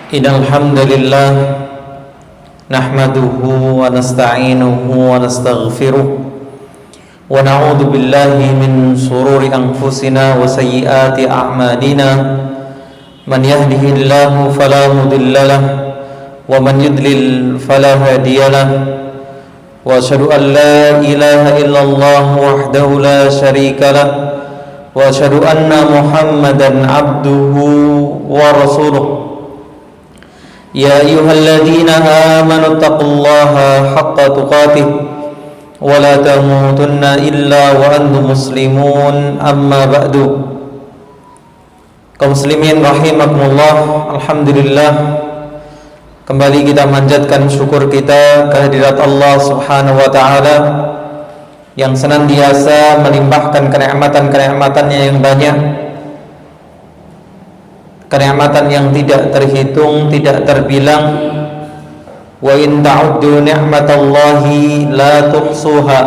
Innal hamdalillah nahmaduhu wa nasta'inuhu wa nastaghfiruh wa na'udzu billahi min shururi anfusina wa sayyiati a'malina man yahdihillahu fala mudilla lahu wa man yudlil fala hadiya lahu wa asyhadu an la ilaha illallah wahdahu la syarika lahu wa asyhadu anna Muhammadan abduhu wa rasuluh. Ya ayyuhalladzina amanu taqullaha haqqa tuqatih wa la tamutunna illa wa antum muslimun, amma ba'du. Kaum muslimin rahimakumullah, alhamdulillah, kembali kita manjatkan syukur kita kehadirat Allah Subhanahu wa taala yang senantiasa melimpahkan kenikmatan-kenikmatannya yang banyak, kenikmatan yang tidak terhitung, tidak terbilang. Wa in ta'uddu ni'matallahi la tuhsuha.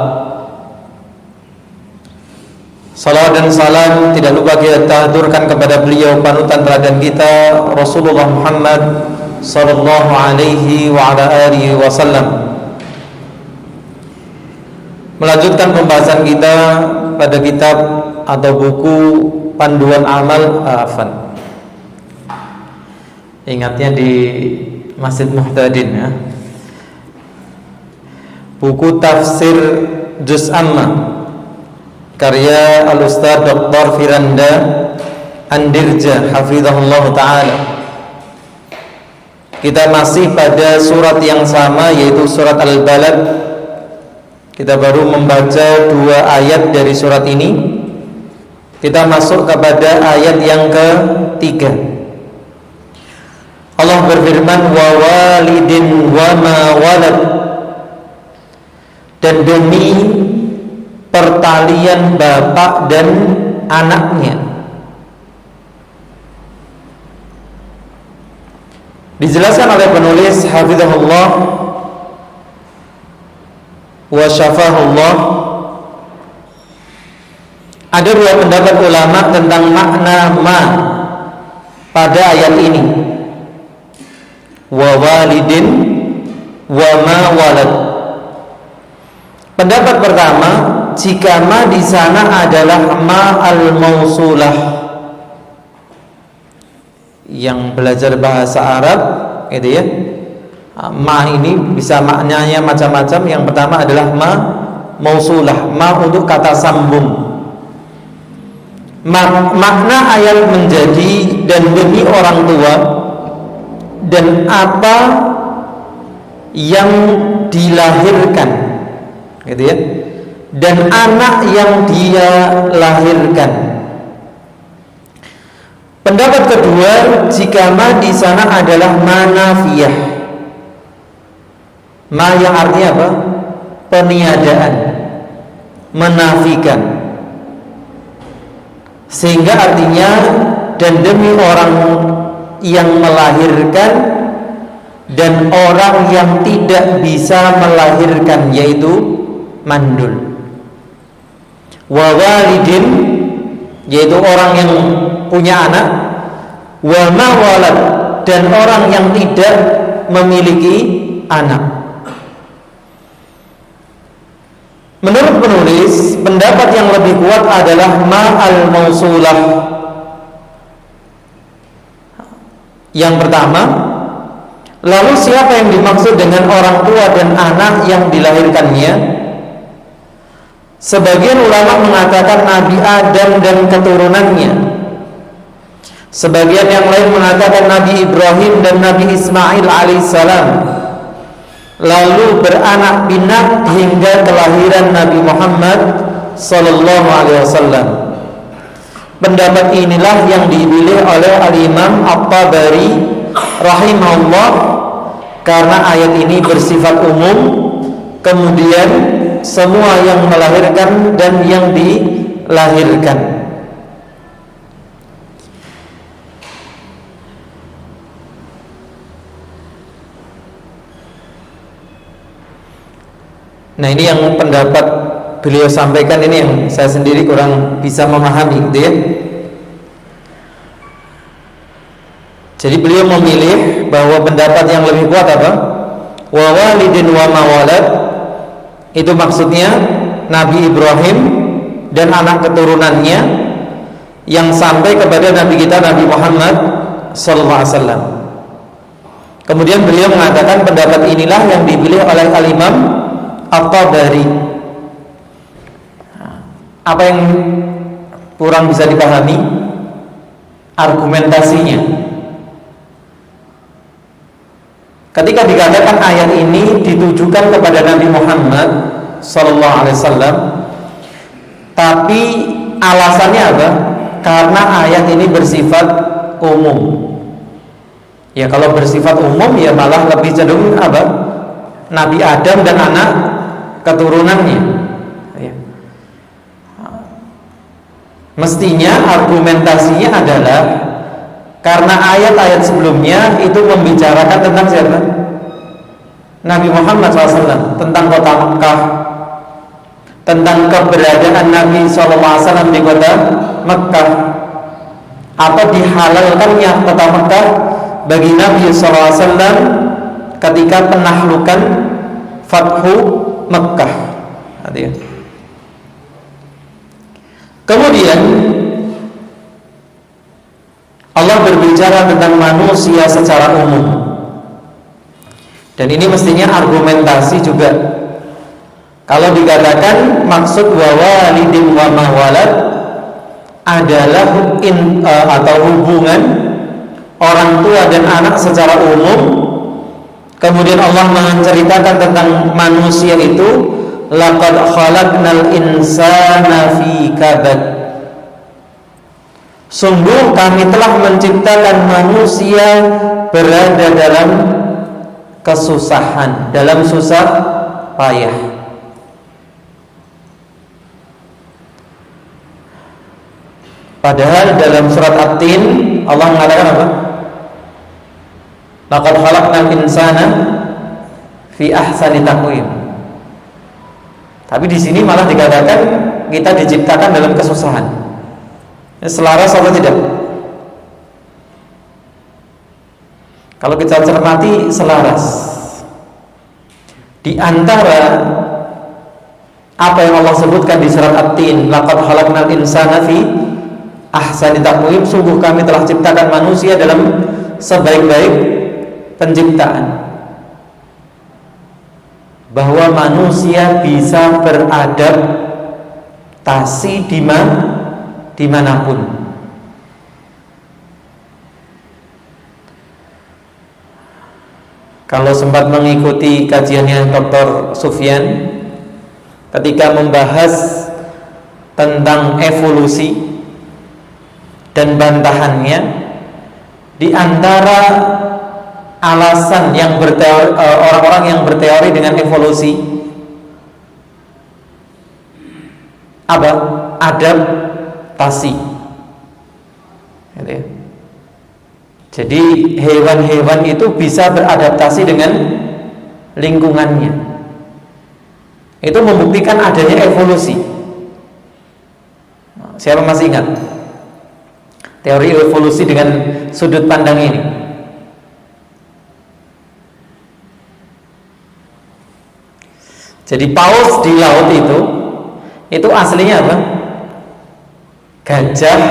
Salawat dan salam tidak lupa kita tahturkan kepada beliau panutan teladan kita, Rasulullah Muhammad sallallahu alaihi wa ala alihi wasallam. Melanjutkan pembahasan kita pada kitab atau buku Panduan Amal ingatnya di Masjid Muhtadin ya. Buku Tafsir Juz Amma karya Al-Ustaz Dr. Firanda Andirja hafizahullah ta'ala. Kita masih pada surat yang sama, yaitu surat Al-Balad. Kita baru membaca 2 ayat dari surat ini. Kita masuk kepada ayat yang ke-3. Allah berfirman, wa walidin wa ma walad, dan demi pertalian bapak dan anaknya. Dijelaskan oleh penulis hafizahullah wa syafahullah, ada 2 pendapat ulama tentang makna ma pada ayat ini. Wa walidin wa ma walad. Pendapat pertama, jika ma di sana adalah ma al-mausulah. Yang belajar bahasa Arab gitu ya, ma ini bisa maknanya macam-macam. Yang pertama adalah ma mausulah, ma untuk kata sambung. Makna ayat menjadi dan demi orang tua dan apa yang dilahirkan gitu ya, dan anak yang dia lahirkan. Pendapat kedua, jika ma di sana adalah manafiyah, ma yang artinya apa? Peniadaan, menafikan, sehingga artinya dan demi orang yang melahirkan dan orang yang tidak bisa melahirkan, yaitu mandul. Wa walidin, yaitu orang yang punya anak. Wa ma walad, dan orang yang tidak memiliki anak. Menurut penulis, pendapat yang lebih kuat adalah ma al-mausulah. Yang pertama, lalu siapa yang dimaksud dengan orang tua dan anak yang dilahirkannya? Sebagian ulama mengatakan Nabi Adam dan keturunannya. Sebagian yang lain mengatakan Nabi Ibrahim dan Nabi Ismail alaihissalam, lalu beranak pinak hingga kelahiran Nabi Muhammad sallallahu alaihi wasallam. Pendapat inilah yang dipilih oleh Al-Imam At-Tabari rahimahullah, karena ayat ini bersifat umum, kemudian semua yang melahirkan dan yang dilahirkan. Nah, ini yang pendapat beliau sampaikan, ini yang saya sendiri kurang bisa memahami gitu ya. Jadi beliau memilih bahwa pendapat yang lebih kuat apa? Wa walidin wa mawalad, itu maksudnya Nabi Ibrahim dan anak keturunannya yang sampai kepada Nabi kita Nabi Muhammad sallallahu alaihi wasallam. Kemudian beliau mengatakan pendapat inilah yang dipilih oleh Al-Imam At-Tabari. Apa yang kurang bisa dipahami? Argumentasinya. Ketika dikatakan ayat ini ditujukan kepada Nabi Muhammad sallallahu alaihi wasallam, tapi alasannya apa? Karena ayat ini bersifat umum. Ya, kalau bersifat umum ya malah lebih cenderung apa? Nabi Adam dan anak keturunannya. Ya. Mestinya argumentasinya adalah karena ayat-ayat sebelumnya itu membicarakan tentang siapa? Nabi Muhammad SAW, tentang kota Mekah, tentang keberadaan Nabi SAW di kota Mekah, atau dihalalkannya kota Mekah bagi Nabi SAW ketika penaklukan Fathu Mekah. Kemudian Allah berbicara tentang manusia secara umum, dan ini mestinya argumentasi juga. Kalau dikatakan maksud wa walidin wa mawalad adalah atau hubungan orang tua dan anak secara umum, kemudian Allah menceritakan tentang manusia itu, laqad khalaqnal insana fi kabad, sungguh kami telah menciptakan manusia berada dalam kesusahan, dalam susah payah. Padahal dalam surat At-Tin Allah mengatakan apa? Laqad khalaqnal insana fi ahsani taqwim. Tapi di sini malah dikatakan kita diciptakan dalam kesusahan. Selaras atau tidak? Kalau kita cermati, selaras. Di antara apa yang Allah sebutkan di surat At-Tin, laqad khalaqnal insana fi ahsani taqwim, sungguh kami telah ciptakan manusia dalam sebaik-baik penciptaan, bahwa manusia bisa beradaptasi dimanapun. Kalau sempat mengikuti kajiannya Dr. Sufyan ketika membahas tentang evolusi dan bantahannya, di antara alasan yang orang-orang yang berteori dengan evolusi apa? Adaptasi. Jadi hewan-hewan itu bisa beradaptasi dengan lingkungannya. Itu membuktikan adanya evolusi. Siapa masih ingat teori evolusi dengan sudut pandang ini? Jadi paus di laut itu aslinya apa? Gajah,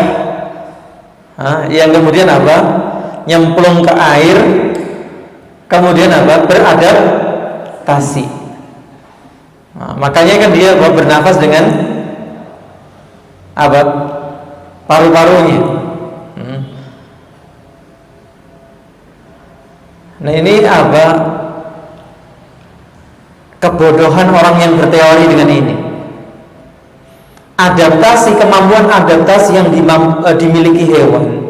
yang kemudian apa? Nyemplung ke air, kemudian apa? Beradaptasi. Makanya kan dia bernafas dengan apa? Paru-parunya. Nah, ini apa? Kebodohan orang yang berteori dengan ini. Adaptasi, kemampuan adaptasi yang dimiliki hewan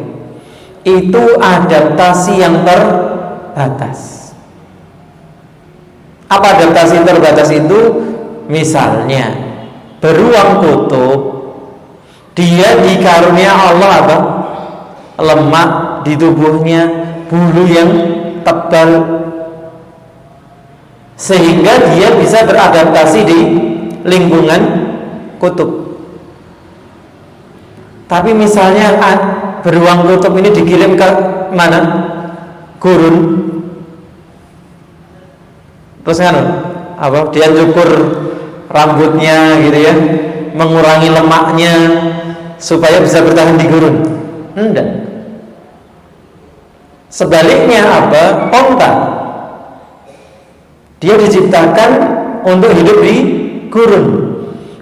itu adaptasi yang terbatas. Apa adaptasi terbatas itu? Misalnya beruang kutub, dia dikarunia Allah apa? Lemak di tubuhnya, bulu yang tebal, sehingga dia bisa beradaptasi di lingkungan kutub. Tapi misalnya beruang kutub ini dikirim ke mana? Gurun. Terus kan apa? Dia cukur rambutnya gitu ya, mengurangi lemaknya supaya bisa bertahan di gurun. Enggak. Sebaliknya apa? Onta. Dia diciptakan untuk hidup di gurun.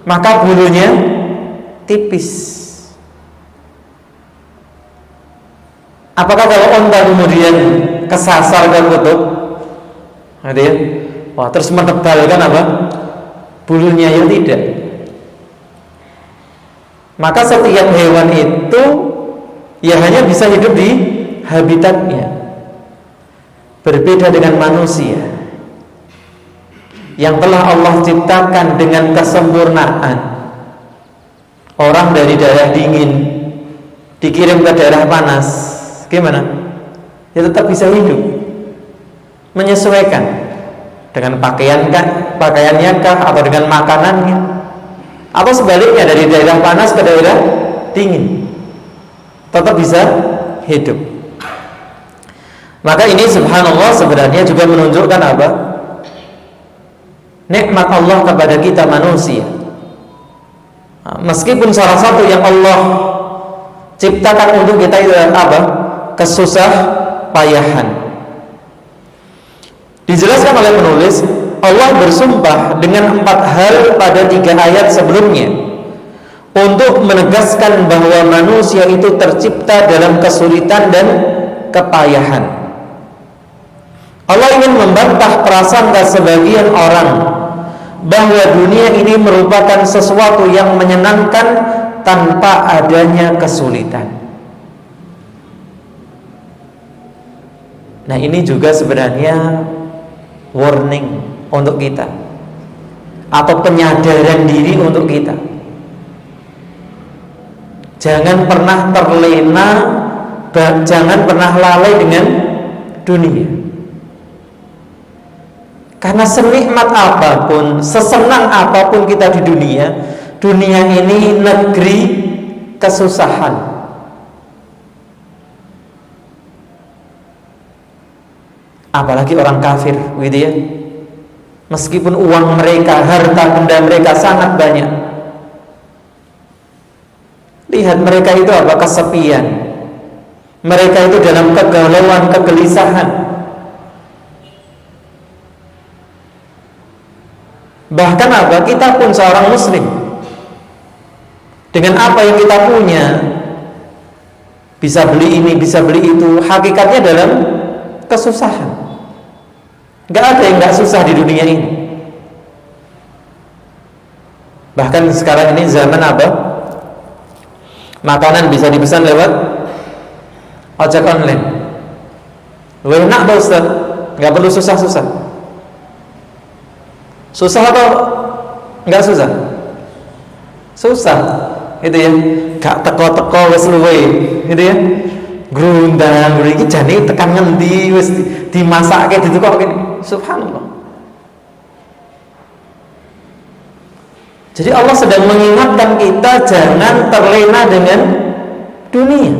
Maka bulunya tipis. Apakah kalau onta kemudian kesasar ke kutub, gitu ya, wah terus menebalkan apa? Bulunya? Ya tidak. Maka setiap hewan itu ya hanya bisa hidup di habitatnya. Berbeda dengan manusia yang telah Allah ciptakan dengan kesempurnaan. Orang dari daerah dingin dikirim ke daerah panas, gimana? Ya tetap bisa hidup, menyesuaikan dengan pakaiannya kah, atau dengan makanannya, atau sebaliknya dari daerah panas ke daerah dingin, tetap bisa hidup. Maka ini subhanallah sebenarnya juga menunjukkan apa? Nikmat Allah kepada kita manusia. Meskipun salah satu yang Allah ciptakan untuk kita itu apa? Kesusah payahan. Dijelaskan oleh penulis, Allah bersumpah dengan 4 hal pada 3 ayat sebelumnya untuk menegaskan bahwa manusia itu tercipta dalam kesulitan dan kepayahan. Allah ingin membantah prasangka sebagian orang bahwa dunia ini merupakan sesuatu yang menyenangkan tanpa adanya kesulitan. Nah, ini juga sebenarnya warning untuk kita, atau penyadaran diri untuk kita. Jangan pernah terlena, jangan pernah lalai dengan dunia. Karena senikmat apapun, sesenang apapun kita di dunia, dunia ini negeri kesusahan. Apalagi orang kafir, gitu ya. Meskipun uang mereka, harta benda mereka sangat banyak, lihat mereka itu apa? Kesepian. Mereka itu dalam kegalauan, kegelisahan. Bahkan apa? Kita pun seorang muslim, dengan apa yang kita punya, bisa beli ini, bisa beli itu, hakikatnya dalam kesusahan. Gak ada yang gak susah di dunia ini. Bahkan sekarang ini zaman apa? Makanan bisa dipesan lewat ojek online. Lebih enak Pak Ustaz, gak perlu susah-susah. Susah atau enggak susah? Susah, gitu ya. Gak teko-teko wis luwe, gitu ya. Grundang, iki jane tekan ngendi wis dimasake ditukokke. Subhanallah. Jadi Allah sedang mengingatkan kita jangan terlena dengan dunia.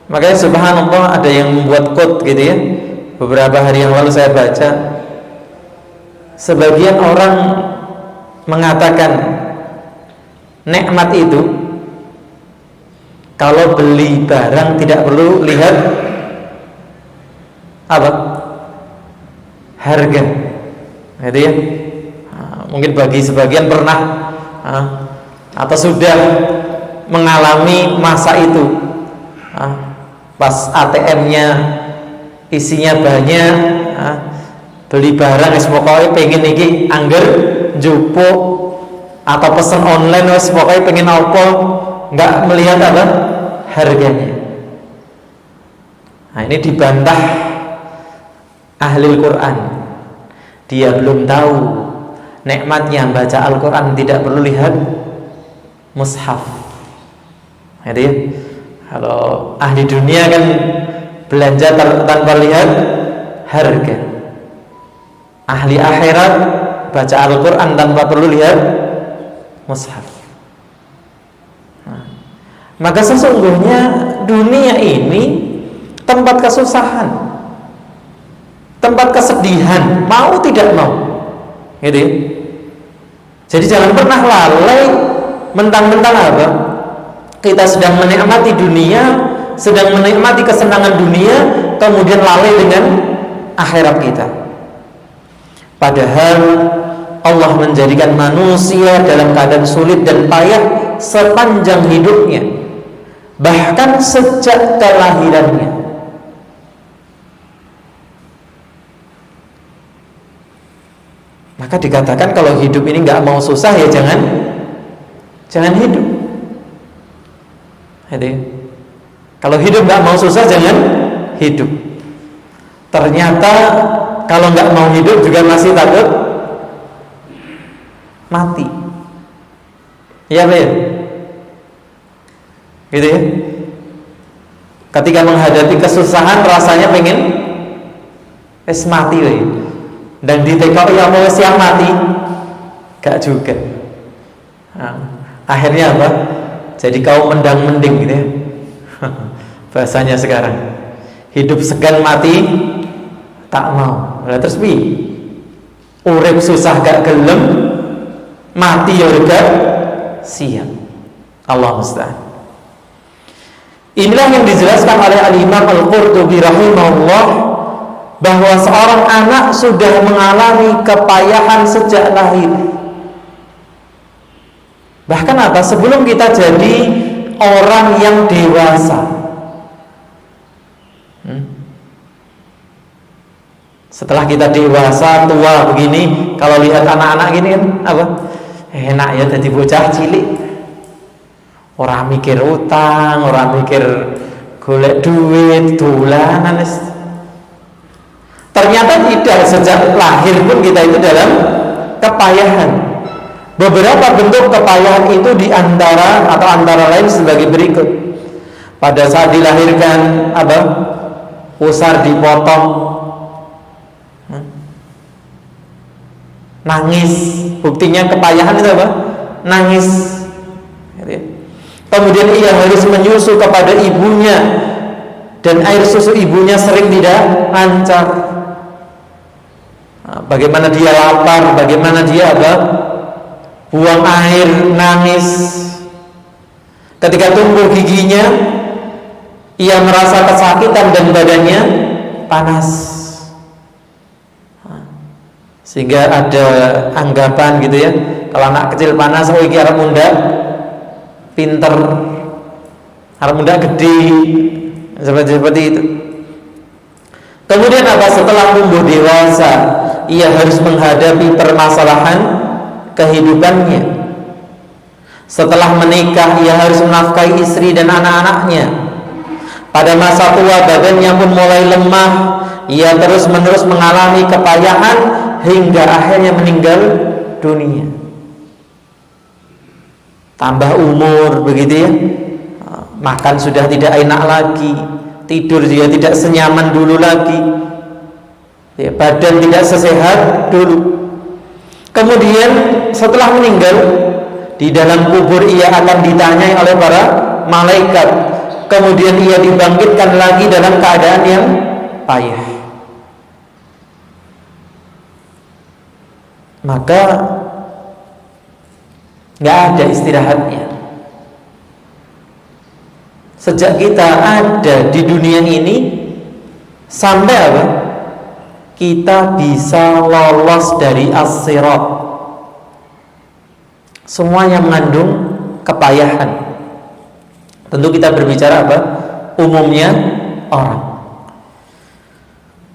Makanya subhanallah ada yang membuat quote gitu ya. Beberapa hari yang lalu saya baca, sebagian orang mengatakan nikmat itu kalau beli barang tidak perlu lihat apa? Harga, gitu ya. Mungkin bagi sebagian pernah atau sudah mengalami masa itu, pas ATM-nya isinya banyak, beli barang wis pokoke pengen iki angger njupuk, atau pesen online wis pokoke pengen apa, enggak melihat apa harganya. Nah, ini dibantah ahli Al-Quran. Dia belum tahu nikmatnya baca Al-Quran tidak perlu lihat mushaf. Jadi kalau ahli dunia kan belanja tanpa lihat harga. Ahli akhirat baca Al-Quran tanpa perlu lihat mushaf. Maka sesungguhnya dunia ini tempat kesusahan, tempat kesedihan, mau tidak mau, gitu ya. Jadi jangan pernah lalai mentang-mentang apa? Kita sedang menikmati dunia, sedang menikmati kesenangan dunia, kemudian lalai dengan akhirat kita. Padahal Allah menjadikan manusia dalam keadaan sulit dan payah sepanjang hidupnya, bahkan sejak kelahirannya. Maka dikatakan kalau hidup ini nggak mau susah ya jangan hidup. Jadi, kalau hidup nggak mau susah jangan hidup. Ternyata kalau nggak mau hidup juga masih takut mati. Iya betul. Gitu ya. Ketika menghadapi kesusahan rasanya pengen mati we. Dan ditekok ya mau siang mati gak juga. Nah, akhirnya apa? Jadi kau mendang-mending gitu ya. Bahasanya sekarang. Hidup segan mati tak mau. Lah terus piye? Urip susah gak gelem, mati ya gak siap. Allah musta'an. Inilah yang dijelaskan oleh Al-Imam Al-Qurtubi rahimahullah, bahwa seorang anak sudah mengalami kepayahan sejak lahir. Bahkan apa? Sebelum kita jadi orang yang dewasa. Setelah kita dewasa, tua begini, kalau lihat anak-anak gini kan apa? Enak ya jadi bocah cilik. Orang mikir utang, orang mikir golek duit, dolanan. Ternyata tidak, sejak lahir pun kita itu dalam kepayahan. Beberapa bentuk kepayahan itu diantara atau antara lain sebagai berikut. Pada saat dilahirkan apa? Pusar dipotong, nangis. Buktinya kepayahan itu apa? Nangis. Kemudian ia harus menyusu kepada ibunya, dan air susu ibunya sering tidak lancar. Bagaimana dia lapar, bagaimana dia apa? Buang air, nangis. Ketika tumbuh giginya, ia merasa kesakitan dan badannya panas. Sehingga ada anggapan gitu ya, kalau anak kecil panas, oh iki arep munda pinter, arep munda gede, seperti itu. Kemudian apa? Setelah tumbuh dewasa, ia harus menghadapi permasalahan kehidupannya. Setelah menikah, ia harus menafkahi istri dan anak-anaknya. Pada masa tua, badannya pun mulai lemah. Ia terus-menerus mengalami kepayahan hingga akhirnya meninggal dunia. Tambah umur begitu ya, makan sudah tidak enak lagi, tidur juga tidak senyaman dulu lagi ya, badan tidak sesehat dulu. Kemudian setelah meninggal, di dalam kubur ia akan ditanyai oleh para malaikat. Kemudian ia dibangkitkan lagi dalam keadaan yang payah. Maka nggak ada istirahatnya. Sejak kita ada di dunia ini sampai apa? Kita bisa lolos dari as-sirat. Semuanya mengandung kepayahan. Tentu kita berbicara apa? Umumnya orang.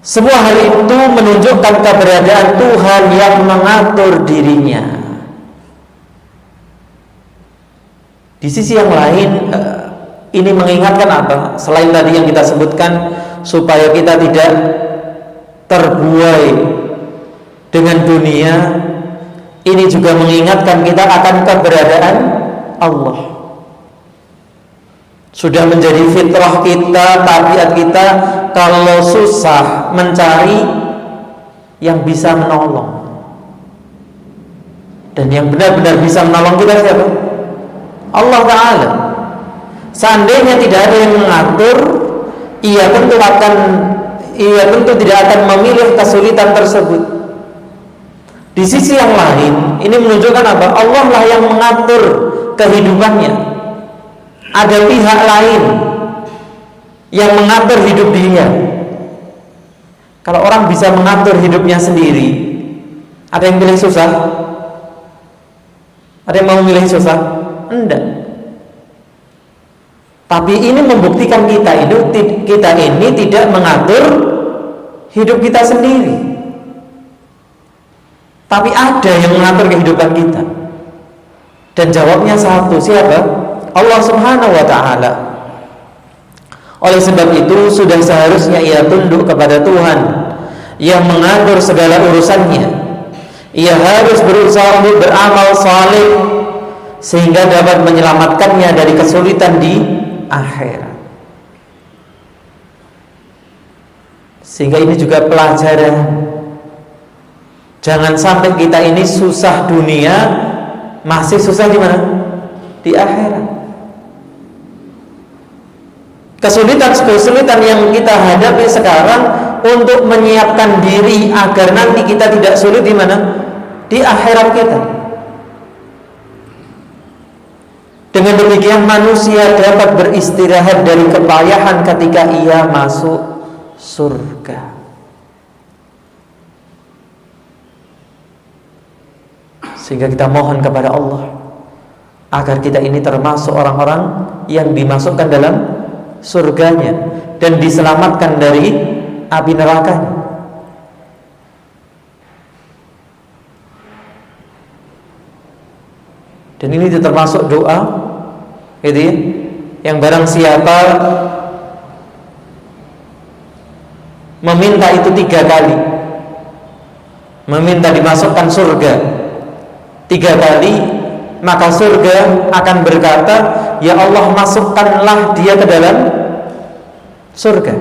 Semua hal itu menunjukkan keberadaan Tuhan yang mengatur dirinya. Di sisi yang lain, ini mengingatkan apa? Selain tadi yang kita sebutkan, supaya kita tidak terbuai dengan dunia, ini juga mengingatkan kita akan keberadaan Allah. Sudah menjadi fitrah kita, tabiat kita, kalau susah mencari yang bisa menolong. Dan yang benar-benar bisa menolong kita siapa? Allah Ta'ala. Seandainya tidak ada yang mengatur, ia tentu tidak akan memilih kesulitan tersebut. Di sisi yang lain, ini menunjukkan apa? Allah lah yang mengatur kehidupannya. Ada pihak lain yang mengatur hidup dia. Kalau orang bisa mengatur hidupnya sendiri, ada yang pilih susah? Ada yang mau milih susah? Enggak. Tapi ini membuktikan kita ini tidak mengatur hidup kita sendiri. Tapi ada yang mengatur kehidupan kita. Dan jawabnya satu, siapa? Allah Subhanahu wa ta'ala. Oleh sebab itu sudah seharusnya ia tunduk kepada Tuhan yang mengatur segala urusannya. Ia harus berusaha untuk beramal saleh sehingga dapat menyelamatkannya dari kesulitan di akhirat. Sehingga ini juga pelajaran. Jangan sampai kita ini susah dunia, masih susah di mana? Di akhirat. Kesulitan yang kita hadapi sekarang untuk menyiapkan diri agar nanti kita tidak sulit di mana? Di akhirat kita. Dengan demikian manusia dapat beristirahat dari kepayahan ketika ia masuk surga. Sehingga kita mohon kepada Allah agar kita ini termasuk orang-orang yang dimasukkan dalam surganya dan diselamatkan dari api nerakanya. Dan ini termasuk doa, gitu ya, yang barang siapa meminta itu 3 kali, meminta dimasukkan surga 3 kali, maka surga akan berkata, ya Allah, masukkanlah dia ke dalam surga.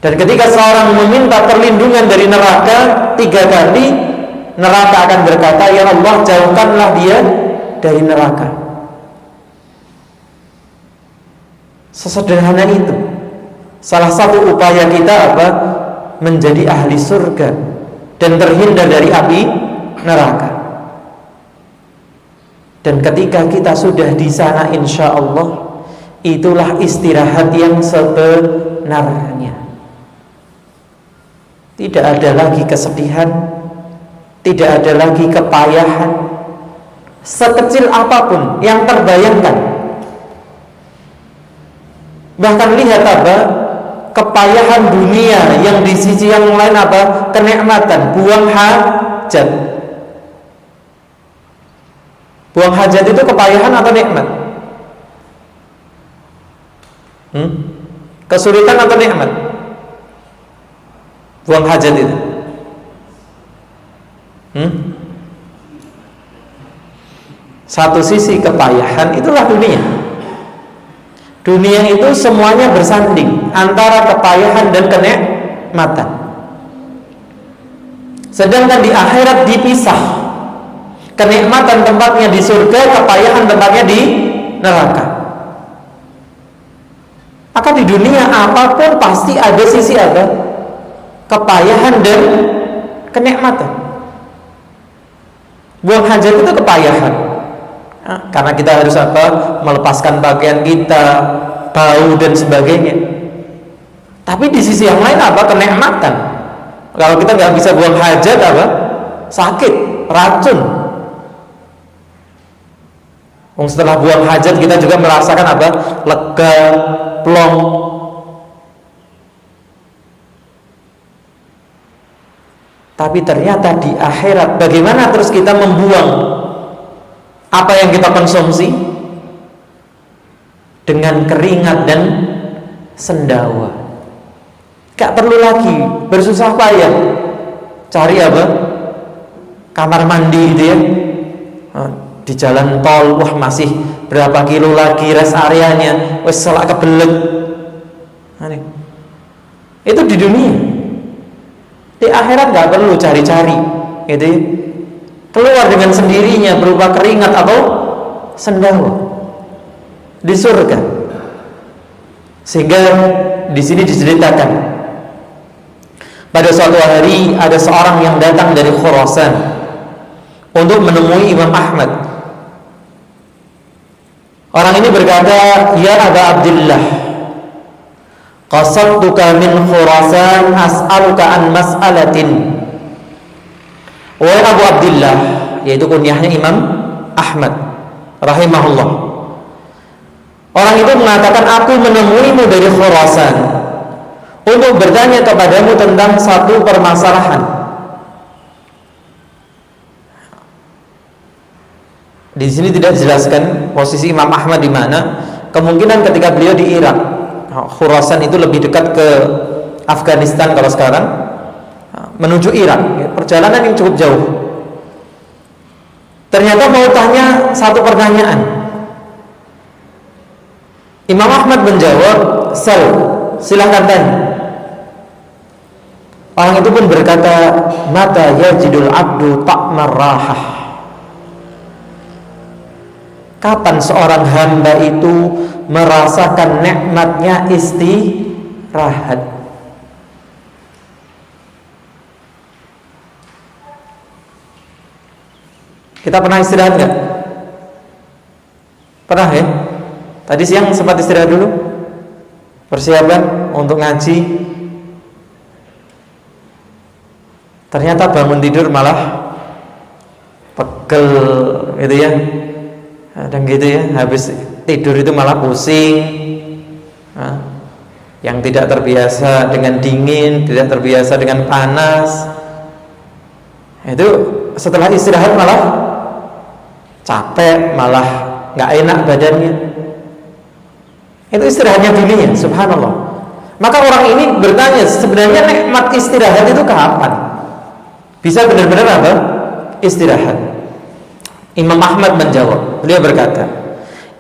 Dan ketika seorang meminta perlindungan dari neraka 3 kali, neraka akan berkata, ya Allah, jauhkanlah dia dari neraka. Sesederhana itu. Salah satu upaya kita apa? Menjadi ahli surga dan terhindar dari api neraka. Dan ketika kita sudah di sana, insya Allah itulah istirahat yang sebenarnya. Tidak ada lagi kesedihan, tidak ada lagi kepayahan, sekecil apapun yang terbayangkan. Bahkan lihat apa? Kepayahan dunia yang di sisi yang lain apa? Kenikmatan, buang hajat. Buang hajat itu kepayahan atau nikmat? Kesulitan atau nikmat? Buang hajat itu. Satu sisi kepayahan, itulah dunia. Dunia itu semuanya bersanding antara kepayahan dan kenikmatan. Sedangkan di akhirat dipisah. Kenikmatan tempatnya di surga, kepayahan tempatnya di neraka. Maka di dunia apapun pasti ada sisi apa? Kepayahan dan kenikmatan. Buang hajat itu kepayahan. Karena kita harus apa? Melepaskan pakaian kita, bau dan sebagainya. Tapi di sisi yang lain apa? Kenikmatan. Kalau kita nggak bisa buang hajat apa? Sakit, racun. Setelah buang hajat kita juga merasakan apa? Lega, plong. Tapi ternyata di akhirat bagaimana terus kita membuang apa yang kita konsumsi? Dengan keringat dan sendawa. Gak perlu lagi bersusah payah cari apa? Kamar mandi gitu ya. Di jalan tol, wah masih berapa kilo lagi rest areanya, wes selak kebelet. Itu di dunia. Di akhirat nggak perlu cari-cari, gitu ya. Keluar dengan sendirinya berupa keringat atau sendawa. di surga. Sehingga di sini diceritakan pada suatu hari ada seorang yang datang dari Khurasan untuk menemui Imam Ahmad. Orang ini berkata, "Ya Aba Abdullah, qasadtuka min Khurasan as'aluka an mas'alatin." Wahai Abu Abdullah, yaitu kunyahnya Imam Ahmad rahimahullah. Orang itu mengatakan, "Aku menemuimu dari Khurasan untuk bertanya kepadamu tentang satu permasalahan." Di sini tidak dijelaskan posisi Imam Ahmad di mana. Kemungkinan ketika beliau di Irak. Khurasan itu lebih dekat ke Afghanistan kalau sekarang, menuju Irak. Perjalanan yang cukup jauh. Ternyata mau tanya satu pertanyaan. Imam Ahmad menjawab, silahkan tanya. Orang itu pun berkata, "Mata yajidul abdu ta'mar rahah." Kapan seorang hamba itu merasakan nikmatnya istirahat? Kita pernah istirahat nggak? Pernah ya? Tadi siang sempat istirahat dulu, persiapan untuk ngaji. Ternyata bangun tidur malah pegel gitu ya, dan gitu ya. Habis tidur itu malah pusing, yang tidak terbiasa dengan dingin, tidak terbiasa dengan panas. Itu setelah istirahat malah capek, malah nggak enak badannya. Itu istirahatnya dunia, subhanallah. Maka orang ini bertanya, sebenarnya nikmat istirahat itu kapan? Bisa benar-benar apa? Istirahat. Imam Ahmad menjawab, beliau berkata,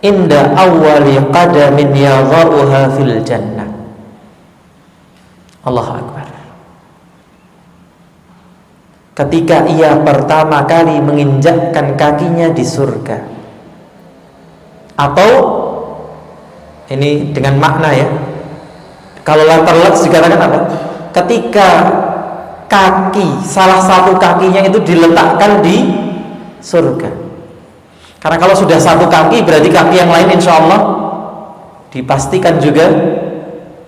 "Inda awwali qadamin yadha'uha fil jannah." Allahu Akbar. Ketika ia pertama kali menginjakkan kakinya di surga. Atau ini dengan makna ya. Kalau terleks dikatakan apa? Ketika kaki, salah satu kakinya itu diletakkan di surga. Karena kalau sudah satu kaki, berarti kaki yang lain insya Allah dipastikan juga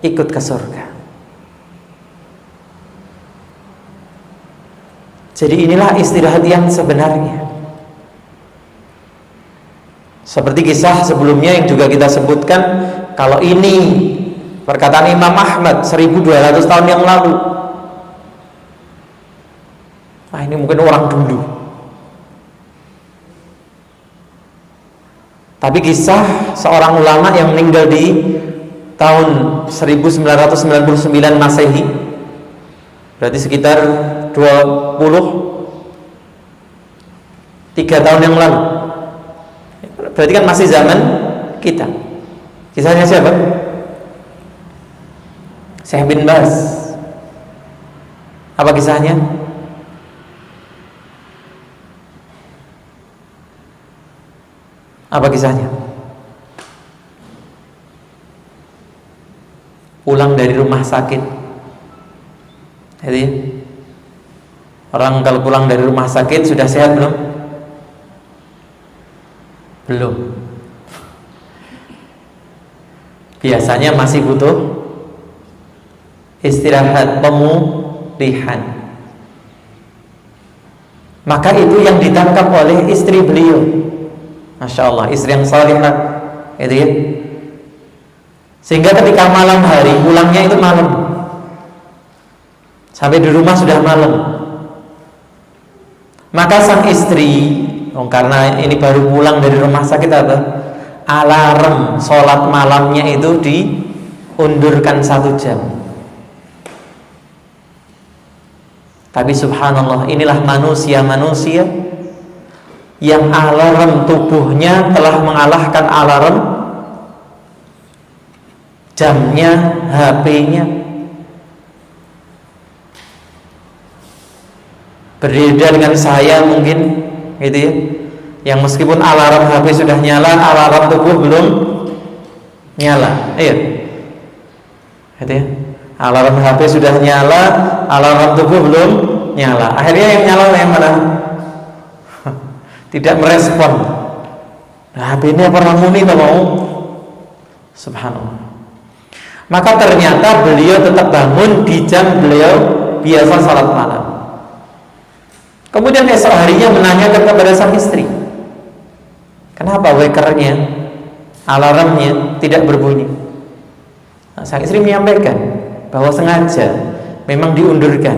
ikut ke surga. Jadi inilah istirahat yang sebenarnya. Seperti kisah sebelumnya yang juga kita sebutkan, kalau ini perkataan Imam Ahmad 1200 tahun yang lalu. Nah, ini mungkin orang dulu. Tapi kisah seorang ulama yang meninggal di tahun 1999 Masehi, berarti sekitar 23 tahun yang lalu. Berarti kan masih zaman kita. Kisahnya siapa? Syekh bin Baz. Apa kisahnya? Apa kisahnya? Pulang dari rumah sakit. Jadi orang kalau pulang dari rumah sakit sudah sehat belum? Belum. Biasanya masih butuh istirahat, pemulihan. Maka itu yang ditangkap oleh istri beliau. Masya Allah, istri yang salihah, itu ya. Sehingga ketika malam hari, pulangnya itu malam. Sampai di rumah sudah malam. Maka sang istri, karena ini baru pulang dari rumah sakit apa? Alarm sholat malamnya itu diundurkan 1 jam. Tapi subhanallah, inilah manusia-manusia yang alarm tubuhnya telah mengalahkan alarm jamnya, HP-nya. Berbeda dengan saya mungkin, gitu ya, yang meskipun alarm HP sudah nyala, alarm tubuh belum nyala. Iya. Gitu ya. Alarm HP sudah nyala, alarm tubuh belum nyala. Akhirnya yang nyala yang mana? Tidak merespon. Nah, HP ini apa muni tak mau? Subhanallah. Maka ternyata beliau tetap bangun di jam beliau biasa salat malam. Kemudian esok harinya menanyakan kepada sang istri, kenapa wakernya, alarmnya tidak berbunyi? Nah, sang istri menyampaikan bahwa sengaja memang diundurkan.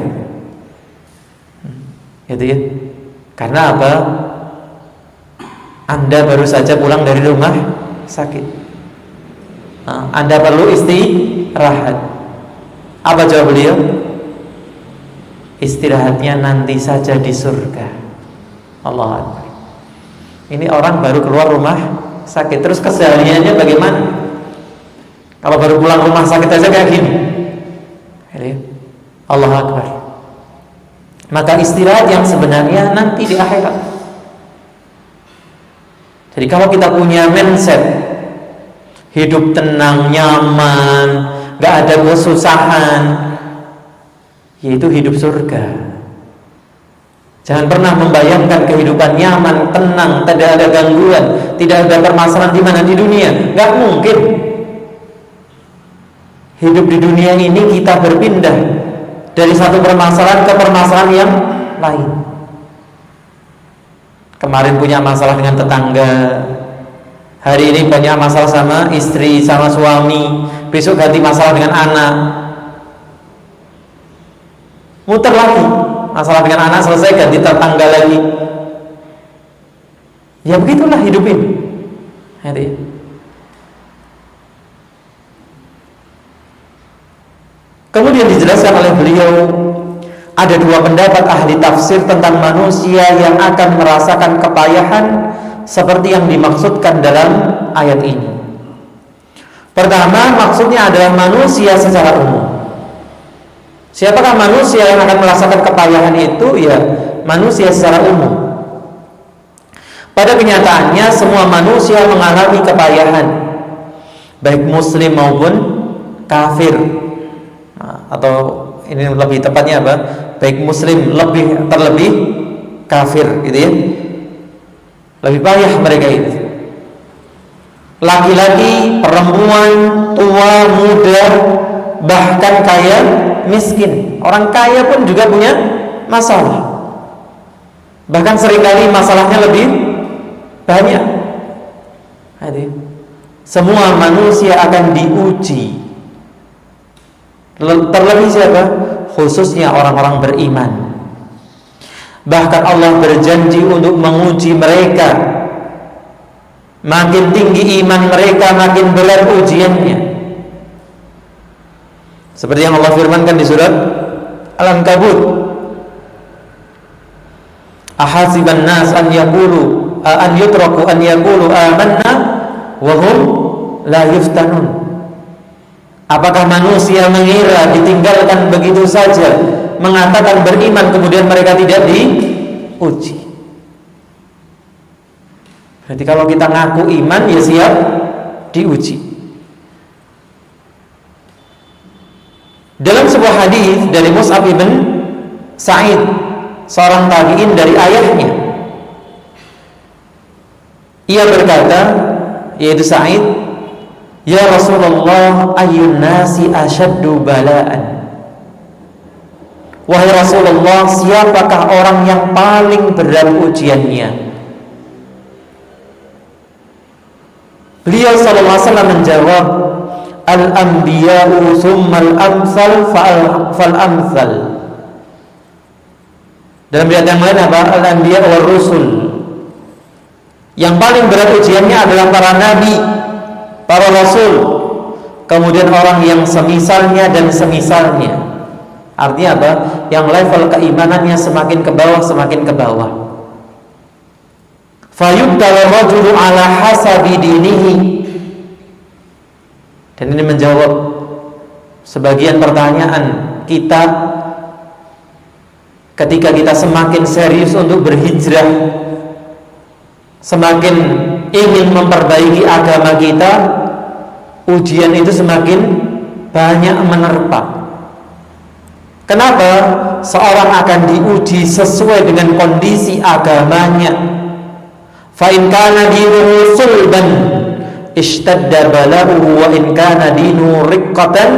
Gitu ya. Karena apa? Anda baru saja pulang dari rumah sakit. Nah, Anda perlu istirahat. Apa jawab beliau? Istirahatnya nanti saja di surga. Allah Akbar. Ini orang baru keluar rumah sakit, terus kesehariannya bagaimana? Kalau baru pulang rumah sakit aja kayak gini. Allah Akbar. Maka istirahat yang sebenarnya nanti di akhirat. Jadi kalau kita punya mindset hidup tenang, nyaman, gak ada kesusahan, yaitu hidup surga. Jangan pernah membayangkan kehidupan nyaman, tenang, tidak ada gangguan, tidak ada permasalahan di mana di dunia. Gak mungkin. Hidup di dunia ini kita berpindah dari satu permasalahan ke permasalahan yang lain. Kemarin punya masalah dengan tetangga, hari ini banyak masalah sama istri, sama suami, besok ganti masalah dengan anak, muter lagi, masalah dengan anak selesai ganti tetangga lagi. Ya begitulah hidup ini. Kemudian dijelaskan oleh beliau, ada dua pendapat ahli tafsir tentang manusia yang akan merasakan kepayahan seperti yang dimaksudkan dalam ayat ini. Pertama, maksudnya adalah manusia secara umum. Siapakah manusia yang akan merasakan kepayahan itu? Ya, manusia secara umum. Pada kenyataannya semua manusia mengalami kepayahan, baik muslim maupun kafir. Atau ini lebih tepatnya apa? Baik muslim terlebih kafir, gitu ya. Lebih payah mereka itu. Laki-laki, perempuan, tua, muda, bahkan kaya, miskin. Orang kaya pun juga punya masalah. Bahkan seringkali masalahnya lebih banyak. Semua manusia akan diuji. Terlebih siapa? Khususnya orang-orang beriman. Bahkan Allah berjanji untuk menguji mereka. Makin tinggi iman mereka, makin berat ujiannya. Seperti yang Allah firmankan di surat Al-Ankabut, ahasiban nas an yutraku an yaqulu amanna wa hum la yuftanun. Apakah manusia mengira ditinggalkan begitu saja, mengatakan beriman kemudian mereka tidak diuji? Berarti kalau kita ngaku iman, ya siap diuji. Dalam sebuah hadis dari Mus'ab ibn Sa'id, seorang tabi'in dari ayahnya, ia berkata, yaitu Sa'id, ya Rasulullah, ayyun nasi asyaddu bala'an. Wahai Rasulullah, siapakah orang yang paling berat ujiannya? Beliau sallallahu alaihi wasallam menjawab, al-anbiya'u tsummal amsal fal amsal. Dalam riwayat yang lain apa? Al-anbiya' war rusul. Yang paling berat ujiannya adalah para nabi, para rasul, kemudian orang yang semisalnya dan semisalnya. Artinya apa? Yang level keimanannya semakin ke bawah, semakin ke bawah. Fayubtala rajulu ala hasabi dinihi. Dan ini menjawab sebagian pertanyaan kita ketika kita semakin serius untuk berhijrah, semakin ingin memperbaiki agama kita. ujian itu semakin banyak menerpa. Kenapa? Seorang akan diuji sesuai dengan kondisi agamanya. Fa in kana dinuhu sulban ishtadda bala'uhu wa in kana dinu riqqatan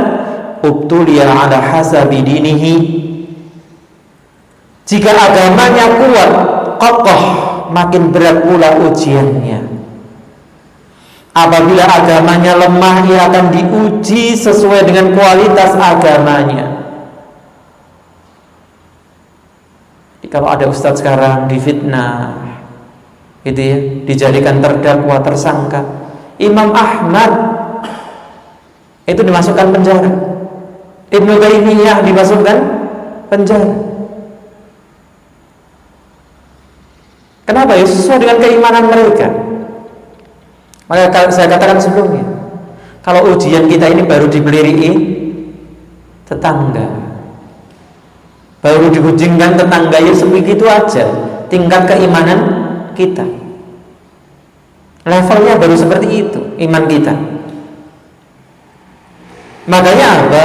ubtuliya ala hasabi dinihi. Jika agamanya kuat, kokoh, makin berat pula ujiannya. Apabila agamanya lemah, ia akan diuji sesuai dengan kualitas agamanya. Kalau ada ustadz sekarang difitnah, gitu ya, dijadikan terdakwa, tersangka. Imam Ahmad itu dimasukkan penjara, Ibnu Taimiyah dimasukkan penjara. Kenapa? Ya sesuai dengan keimanan mereka. Maka saya katakan sebelumnya, kalau ujian kita ini baru dibeliriki tetangga, baru dihujingkan tetangga, ya sebegitu aja tingkat keimanan kita. Levelnya baru seperti itu iman kita. Makanya apa?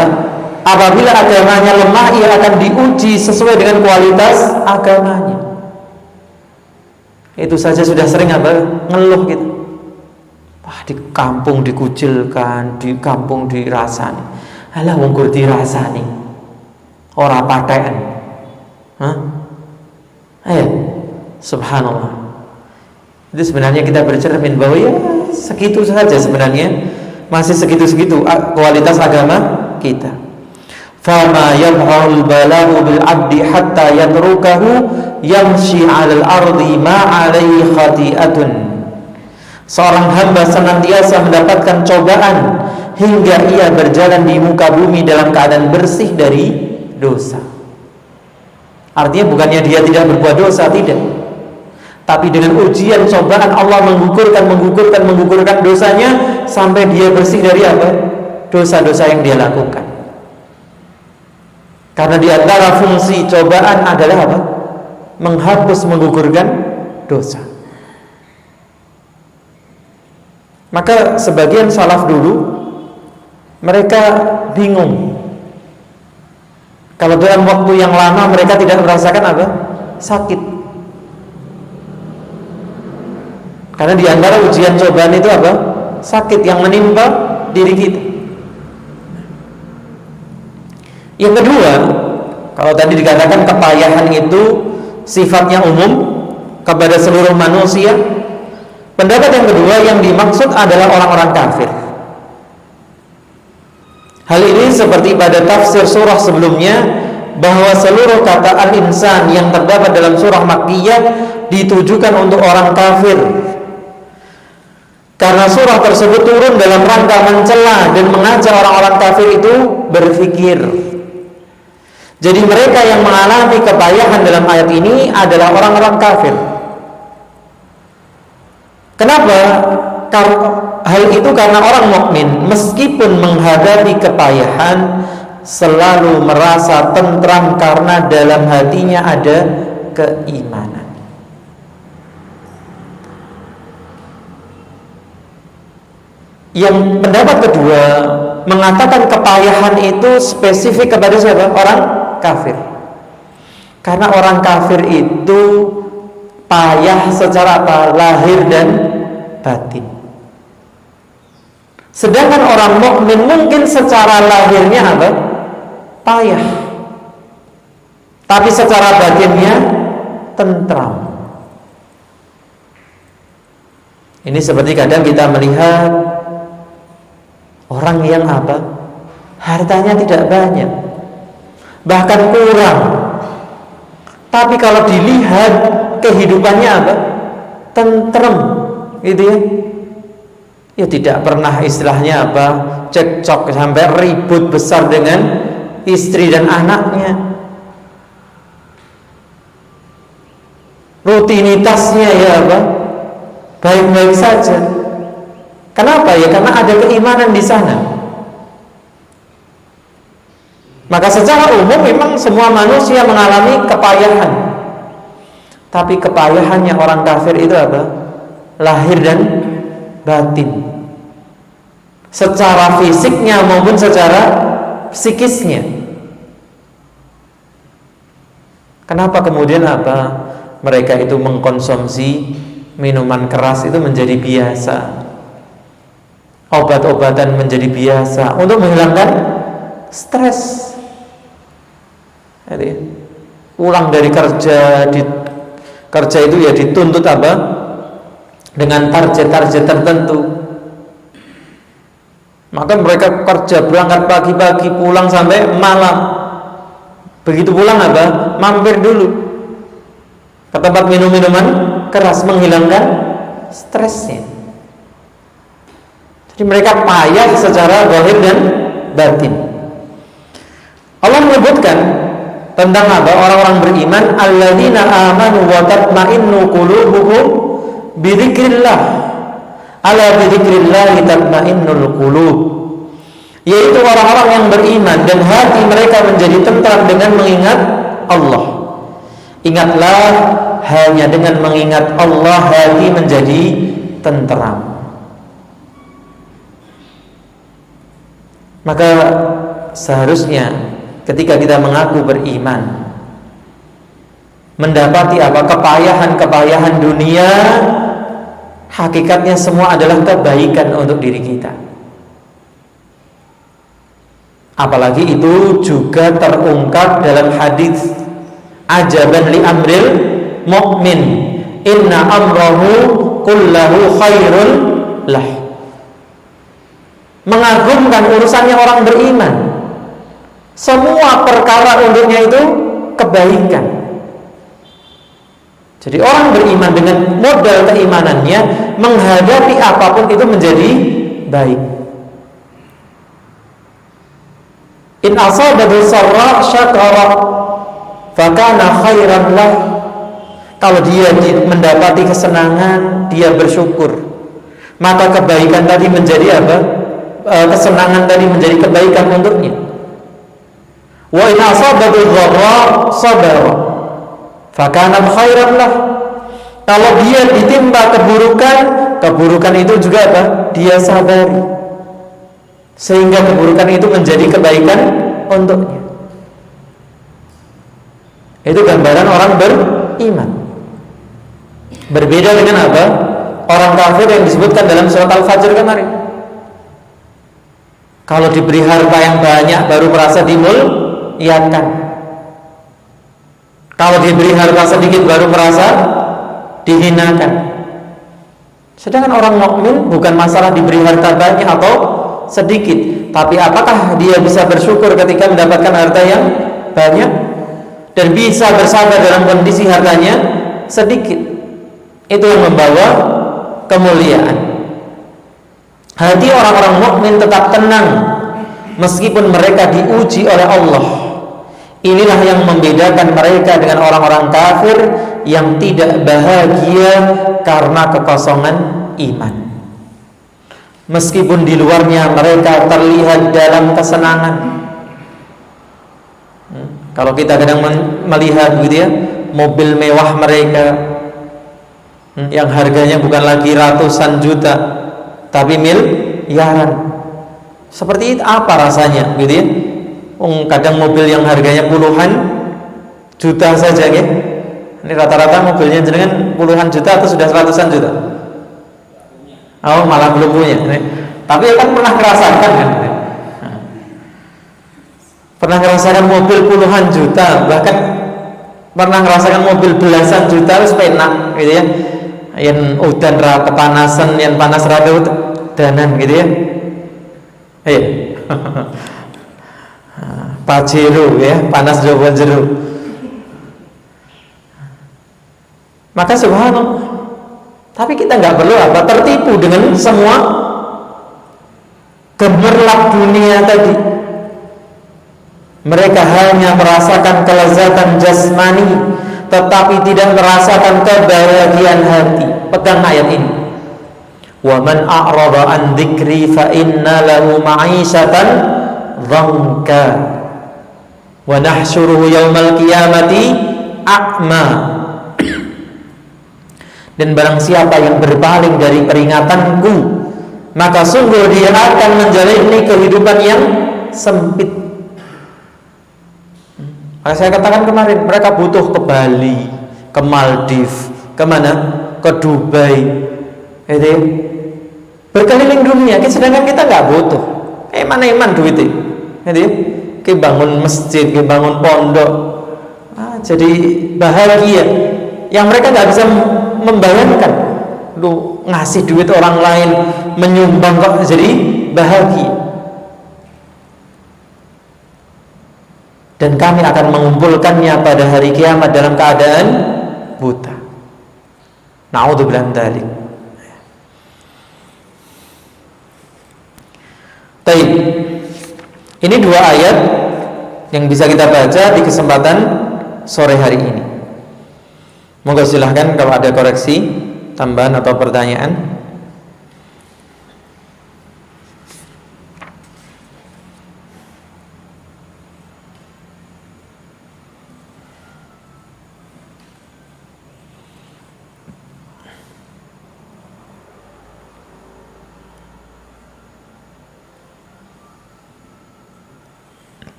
Apabila agamanya lemah, ia akan diuji sesuai dengan kualitas agamanya. Itu saja sudah sering apa? Ngeluh gitu. Wah, di kampung dikucilkan, di kampung dirasani. Alah wong gur dirasani. Ora paten. Hah? Subhanallah. Itu sebenarnya kita bercermin bahwa ya segitu saja sebenarnya, masih segitu-segitu kualitas agama kita. Fama yab'ul bala'u bil 'abdi hatta yatrukahu yamshi 'alal ardi ma 'alaihi khati'atun. Seorang hamba senantiasa mendapatkan cobaan hingga ia berjalan di muka bumi dalam keadaan bersih dari dosa. Artinya bukannya dia tidak berbuat dosa, tidak. Tapi dengan ujian cobaan Allah menggugurkan dosanya sampai dia bersih dari apa? Dosa-dosa yang dia lakukan. Karena di antara fungsi cobaan adalah apa? Menghapus, menggugurkan dosa. Maka sebagian salaf dulu mereka bingung. Kalau dalam waktu yang lama mereka tidak merasakan apa? Sakit. Karena di antara ujian cobaan itu apa? Sakit yang menimpa diri kita. Yang kedua, kalau tadi dikatakan kepayahan itu sifatnya umum kepada seluruh manusia, pendapat yang kedua yang dimaksud adalah orang-orang kafir. Hal ini seperti pada tafsir surah sebelumnya, bahwa seluruh kata al-insan yang terdapat dalam surah Makkiyah ditujukan untuk orang kafir. Karena surah tersebut turun dalam rangka mencela dan mengajak orang-orang kafir itu berfikir. Jadi mereka yang mengalami kepayahan dalam ayat ini adalah orang-orang kafir. Kenapa? Hal itu karena orang mukmin meskipun menghadapi kepayahan selalu merasa tentram karena dalam hatinya ada keimanan. Yang pendapat kedua mengatakan kepayahan itu spesifik kepada siapa? Orang kafir. Karena orang kafir itu payah secara apa? Lahir dan batin. Sedangkan orang mukmin mungkin secara lahirnya apa? Payah. Tapi secara batinnya tentram. Ini seperti kadang kita melihat orang yang apa? Hartanya tidak banyak, bahkan kurang. Tapi kalau dilihat kehidupannya apa? Tentrem, gitu ya. Ya tidak pernah istilahnya apa? Cekcok sampai ribut besar dengan istri dan anaknya. Rutinitasnya ya apa? Baik-baik saja. Kenapa ya? Karena ada keimanan di sana. Maka secara umum memang semua manusia mengalami kepayahan. Tapi kepayahannya orang kafir itu apa? Lahir dan batin. secara fisiknya maupun secara psikisnya. Kenapa kemudian mereka itu mengkonsumsi minuman keras itu menjadi biasa, obat-obatan menjadi biasa untuk menghilangkan stres. Jadi, pulang dari kerja, kerja itu ya dituntut dengan target-target tertentu. Maka mereka kerja, berangkat pagi-pagi, pulang sampai malam. Begitu pulang mampir dulu ke tempat minum-minuman keras menghilangkan stresnya. Jadi mereka payah secara zahir dan batin. Allah menyebutkan tentang orang-orang beriman, alladzina amanu wa tatma'innu qulubuhum bi dzikrillah. Ala bi dzikrillah tatma'innul qulub. Yaitu orang-orang yang beriman dan hati mereka menjadi tentram dengan mengingat Allah. Ingatlah, hanya dengan mengingat Allah hati menjadi tentram. Maka seharusnya ketika kita mengaku beriman, mendapati kepayahan dunia, hakikatnya semua adalah kebaikan untuk diri kita. Apalagi itu juga terungkap dalam hadis, ajaban li amril mu'min, inna amrahu kullahu khairul lah. Mengagumkan urusannya orang beriman, semua perkara untuknya itu kebaikan. Jadi orang beriman dengan modal keimanannya, menghadapi apapun itu menjadi baik. In asabahu sarra syakara fakana khairan lah. Kalau dia mendapati kesenangan, dia bersyukur, maka kebaikan tadi menjadi kesenangan tadi menjadi kebaikan untuknya. Wa in asabahu dharra sabara fakana khairan lah. Kalau dia ditimpa keburukan itu juga dia sabari, sehingga keburukan itu menjadi kebaikan untuknya. Itu gambaran orang beriman. Berbeda dengan orang kafir yang disebutkan dalam surat Al-Fajr kemarin. Kalau diberi harta yang banyak baru merasa dimuliakan. Kalau diberi harta sedikit baru merasa dihinakan. Sedangkan orang mukmin bukan masalah diberi harta banyak atau sedikit, tapi apakah dia bisa bersyukur ketika mendapatkan harta yang banyak dan bisa bersabar dalam kondisi hartanya sedikit. Itu yang membawa kemuliaan. Hati orang-orang mukmin tetap tenang meskipun mereka diuji oleh Allah. Inilah yang membedakan mereka dengan orang-orang kafir yang tidak bahagia karena kekosongan iman. Meskipun di luarnya mereka terlihat dalam kesenangan. Kalau kita kadang melihat mobil mewah mereka yang harganya bukan lagi ratusan juta tapi miliaran. Seperti itu apa rasanya kadang mobil yang harganya puluhan juta saja Ini rata-rata mobilnya jenengan puluhan juta atau sudah ratusan juta? Oh, malah belum punya. Tapi kan pernah merasakan kan? Pernah merasakan mobil puluhan juta, bahkan pernah merasakan mobil belasan juta harus penak Yang udan kepanasan, yang panas rada udanan Pajero panas jawa jero. Maka subhanallah. Tapi kita nggak perlu tertipu dengan semua gemerlap dunia tadi. Mereka hanya merasakan kelezatan jasmani, tetapi tidak merasakan kebahagiaan hati. Pegang ayat ini. Wa man a'rada an dzikri fa inna lahu ma'isyatan dhanka wa nahsyuruhu yaumal qiyamati a'ma. Dan barang siapa yang berpaling dari peringatanku, maka sungguh dia akan menjalani kehidupan yang sempit. Maka saya katakan kemarin, mereka butuh ke Bali, ke Maldives, kemana? Ke Dubai, gitu. Berkeliling dunia, sedangkan kita nggak butuh. Mana iman duitnya, gitu. Kita bangun masjid, kita bangun pondok, jadi bahagia. Yang mereka nggak bisa membayangkan, lu ngasih duit orang lain, menyumbang kok jadi bahagia. Dan kami akan mengumpulkannya pada hari kiamat dalam keadaan buta. Na'udzubillah min dzalik. Baik. Ini dua ayat yang bisa kita baca di kesempatan sore hari ini. Moga silahkan kalau ada koreksi, tambahan atau pertanyaan.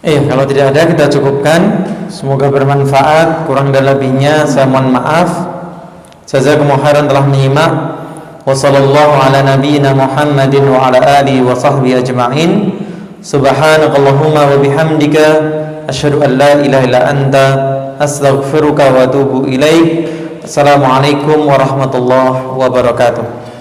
Kalau tidak ada kita cukupkan. Semoga bermanfaat. Kurang dan lebihnya saya mohon maaf. Jazakumullahu khairan telah menyimak. Wassallallahu ala nabiyyina Muhammadin wa ala alihi wa sahbihi ajma'in. Subhanakallahumma wa bihamdika asyhadu an la ilaha illa anta astaghfiruka wa atubu ilaik. Assalamualaikum warahmatullahi wabarakatuh.